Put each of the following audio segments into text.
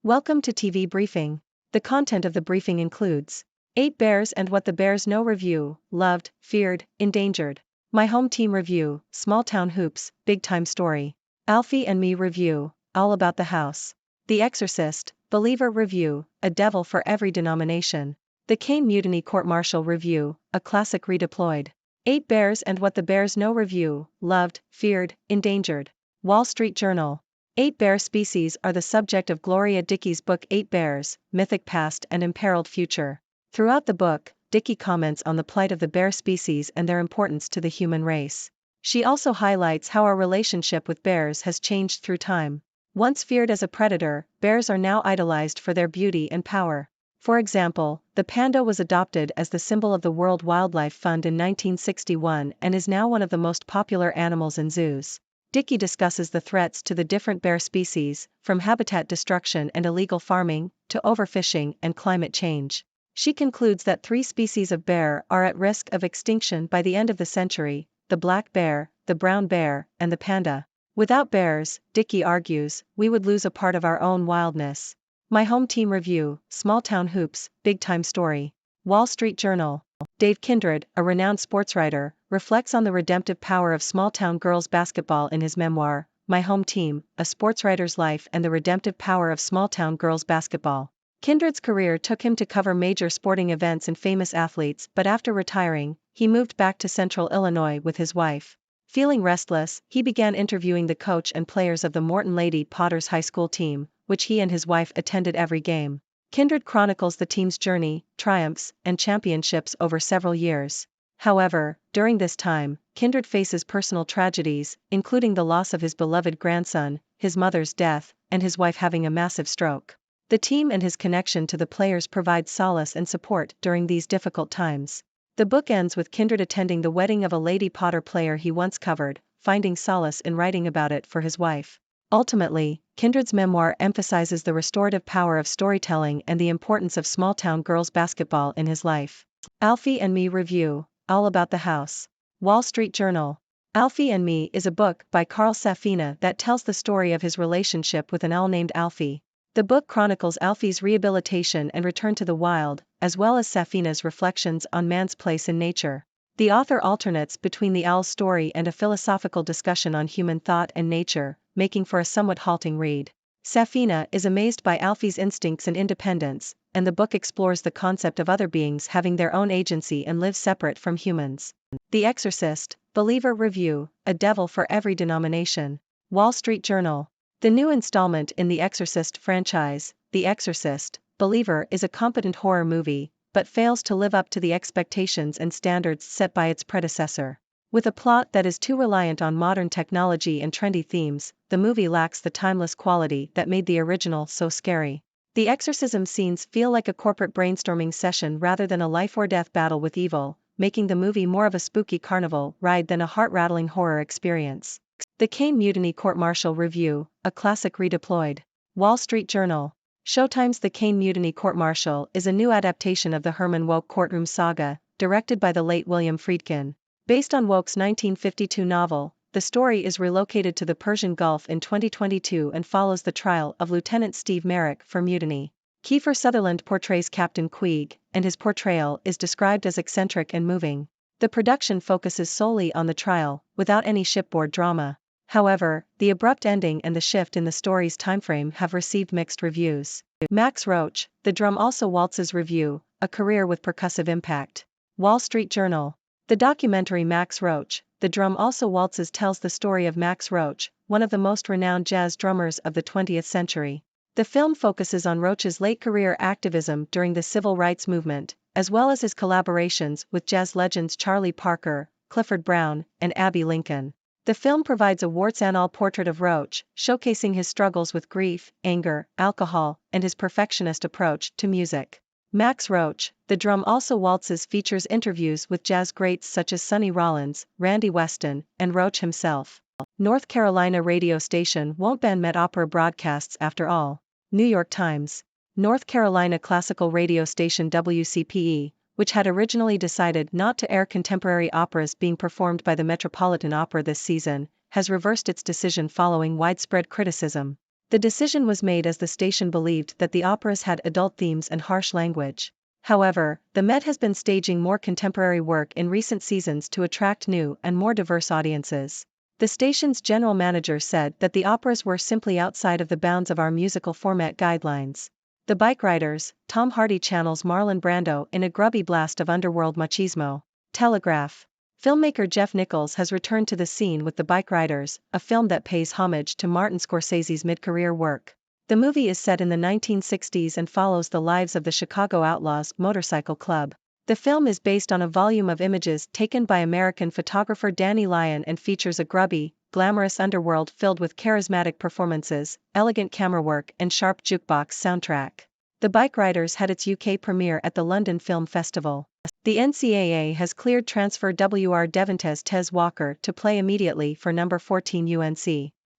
Welcome to TV Briefing. The content of the briefing includes 8 Bears and What the Bears Know Review, Loved, Feared, Endangered. My Home Team Review, Small Town Hoops, Big Time Story. Alfie and Me Review, All About the House. The Exorcist, Believer Review, A Devil for Every Denomination. The Caine Mutiny Court-Martial Review, A Classic Redeployed. 8 Bears and What the Bears Know Review, Loved, Feared, Endangered. Wall Street Journal. 8 bear species are the subject of Gloria Dickey's book 8 Bears, Mythic Past and Imperiled Future. Throughout the book, Dickey comments on the plight of the bear species and their importance to the human race. She also highlights how our relationship with bears has changed through time. Once feared as a predator, bears are now idolized for their beauty and power. For example, the panda was adopted as the symbol of the World Wildlife Fund in 1961 and is now one of the most popular animals in zoos. Dickey discusses the threats to the different bear species, from habitat destruction and illegal farming, to overfishing and climate change. She concludes that 3 species of bear are at risk of extinction by the end of the century: the black bear, the brown bear, and the panda. Without bears, Dickey argues, we would lose a part of our own wildness. My Home Team Review, Small Town Hoops, Big Time Story. Wall Street Journal. Dave Kindred, a renowned sportswriter, reflects on the redemptive power of small-town girls basketball in his memoir, My Home Team, A Sportswriter's Life and the Redemptive Power of Small-Town Girls Basketball. Kindred's career took him to cover major sporting events and famous athletes, but after retiring, he moved back to Central Illinois with his wife. Feeling restless, he began interviewing the coach and players of the Morton Lady Potters high school team, which he and his wife attended every game. Kindred chronicles the team's journey, triumphs, and championships over several years. However, during this time, Kindred faces personal tragedies, including the loss of his beloved grandson, his mother's death, and his wife having a massive stroke. The team and his connection to the players provide solace and support during these difficult times. The book ends with Kindred attending the wedding of a Lady Potter player he once covered, finding solace in writing about it for his wife. Ultimately, Kindred's memoir emphasizes the restorative power of storytelling and the importance of small-town girls basketball in his life. Alfie and Me Review, All About the House. Wall Street Journal. Alfie and Me is a book by Carl Safina that tells the story of his relationship with an owl named Alfie. The book chronicles Alfie's rehabilitation and return to the wild, as well as Safina's reflections on man's place in nature. The author alternates between the owl's story and a philosophical discussion on human thought and nature, making for a somewhat halting read. Safina is amazed by Alfie's instincts and independence, and the book explores the concept of other beings having their own agency and live separate from humans. The Exorcist, Believer Review, A Devil for Every Denomination. Wall Street Journal. The new installment in the Exorcist franchise, The Exorcist, Believer, is a competent horror movie, but fails to live up to the expectations and standards set by its predecessor. With a plot that is too reliant on modern technology and trendy themes, the movie lacks the timeless quality that made the original so scary. The exorcism scenes feel like a corporate brainstorming session rather than a life-or-death battle with evil, making the movie more of a spooky carnival ride than a heart-rattling horror experience. The Caine Mutiny Court-Martial Review, A Classic Redeployed. Wall Street Journal. Showtime's The Caine Mutiny Court-Martial is a new adaptation of the Herman Wouk courtroom saga, directed by the late William Friedkin. Based on Wouk's 1952 novel, the story is relocated to the Persian Gulf in 2022 and follows the trial of Lieutenant Steve Merrick for mutiny. Kiefer Sutherland portrays Captain Queeg, and his portrayal is described as eccentric and moving. The production focuses solely on the trial, without any shipboard drama. However, the abrupt ending and the shift in the story's timeframe have received mixed reviews. Max Roach, The Drum Also Waltzes Review, A Career with Percussive Impact. Wall Street Journal. The documentary Max Roach, The Drum Also Waltzes tells the story of Max Roach, one of the most renowned jazz drummers of the 20th century. The film focuses on Roach's late career activism during the civil rights movement, as well as his collaborations with jazz legends Charlie Parker, Clifford Brown, and Abbey Lincoln. The film provides a warts-and-all portrait of Roach, showcasing his struggles with grief, anger, alcohol, and his perfectionist approach to music. Max Roach, The Drum Also Waltzes features interviews with jazz greats such as Sonny Rollins, Randy Weston, and Roach himself. North Carolina radio station won't ban Met Opera broadcasts after all. New York Times. North Carolina classical radio station WCPE, which had originally decided not to air contemporary operas being performed by the Metropolitan Opera this season, has reversed its decision following widespread criticism. The decision was made as the station believed that the operas had adult themes and harsh language. However, the Met has been staging more contemporary work in recent seasons to attract new and more diverse audiences. The station's general manager said that the operas were simply outside of the bounds of our musical format guidelines. The Bike Riders, Tom Hardy channels Marlon Brando in a grubby blast of underworld machismo. Telegraph. Filmmaker Jeff Nichols has returned to the scene with The Bike Riders, a film that pays homage to Martin Scorsese's mid-career work. The movie is set in the 1960s and follows the lives of the Chicago Outlaws Motorcycle Club. The film is based on a volume of images taken by American photographer Danny Lyon and features a grubby, glamorous underworld filled with charismatic performances, elegant camera work and sharp jukebox soundtrack. The Bike Riders had its UK premiere at the London Film Festival. The NCAA has cleared transfer WR Devontes Tez Walker to play immediately for number 14 UNC.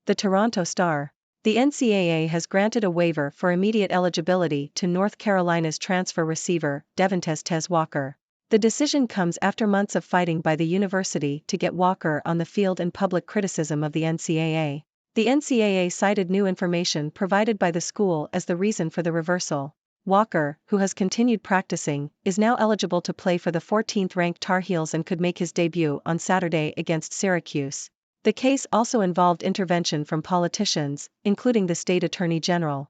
The Toronto Star. The NCAA has granted a waiver for immediate eligibility to North Carolina's transfer receiver, Devontes Tez Walker. The decision comes after months of fighting by the university to get Walker on the field and public criticism of the NCAA. The NCAA cited new information provided by the school as the reason for the reversal. Walker, who has continued practicing, is now eligible to play for the 14th-ranked Tar Heels and could make his debut on Saturday against Syracuse. The case also involved intervention from politicians, including the state attorney general.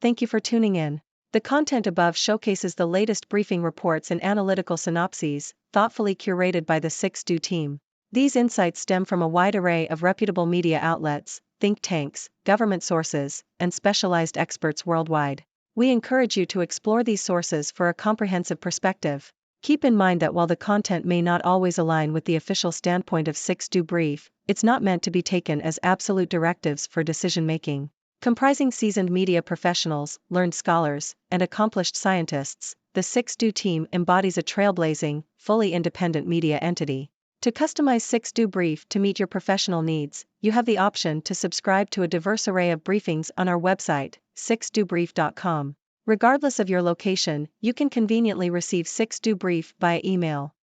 Thank you for tuning in. The content above showcases the latest briefing reports and analytical synopses, thoughtfully curated by the 6Do team. These insights stem from a wide array of reputable media outlets, think tanks, government sources, and specialized experts worldwide. We encourage you to explore these sources for a comprehensive perspective. Keep in mind that while the content may not always align with the official standpoint of 6Do Brief, it's not meant to be taken as absolute directives for decision-making. Comprising seasoned media professionals, learned scholars, and accomplished scientists, the 6Do team embodies a trailblazing, fully independent media entity. To customize 6Do Brief to meet your professional needs, you have the option to subscribe to a diverse array of briefings on our website, 6dobrief.com. Regardless of your location, you can conveniently receive 6Do Brief via email.